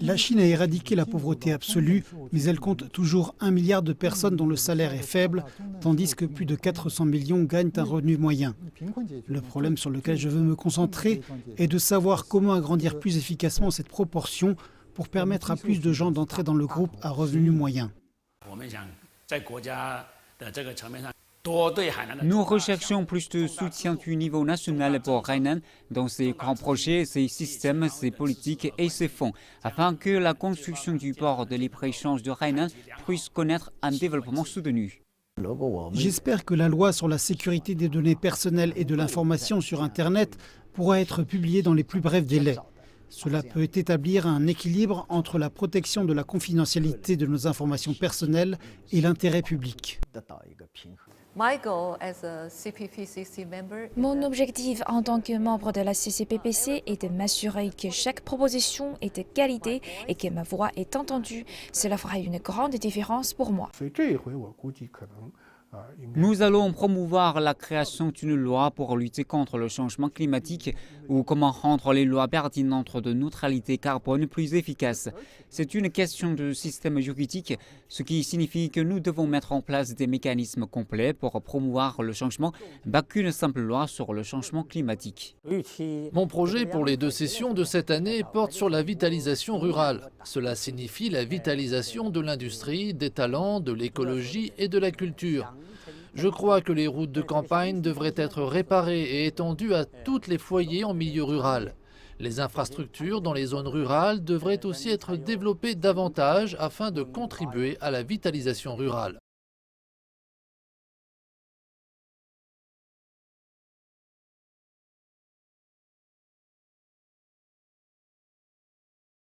La Chine a éradiqué la pauvreté absolue, mais elle compte toujours 1 milliard de personnes dont le salaire est faible, tandis que plus de 400 millions gagnent un revenu moyen. Le problème sur lequel je veux me concentrer est de savoir comment agrandir plus efficacement cette proportion pour permettre à plus de gens d'entrer dans le groupe à revenu moyen. Nous recherchons plus de soutien du niveau national pour Hainan dans ses grands projets, ses systèmes, ses politiques et ses fonds, afin que la construction du port de libre-échange de Hainan puisse connaître un développement soutenu. J'espère que la loi sur la sécurité des données personnelles et de l'information sur Internet pourra être publiée dans les plus brefs délais. Cela peut établir un équilibre entre la protection de la confidentialité de nos informations personnelles et l'intérêt public. Mon objectif en tant que membre de la CCPPC est de m'assurer que chaque proposition est de qualité et que ma voix est entendue. Cela fera une grande différence pour moi. Nous allons promouvoir la création d'une loi pour lutter contre le changement climatique ou comment rendre les lois pertinentes de neutralité carbone plus efficaces. C'est une question de système juridique, ce qui signifie que nous devons mettre en place des mécanismes complets pour promouvoir le changement, pas qu'une simple loi sur le changement climatique. Mon projet pour les 2 sessions de cette année porte sur la vitalisation rurale. Cela signifie la vitalisation de l'industrie, des talents, de l'écologie et de la culture. Je crois que les routes de campagne devraient être réparées et étendues à tous les foyers en milieu rural. Les infrastructures dans les zones rurales devraient aussi être développées davantage afin de contribuer à la vitalisation rurale.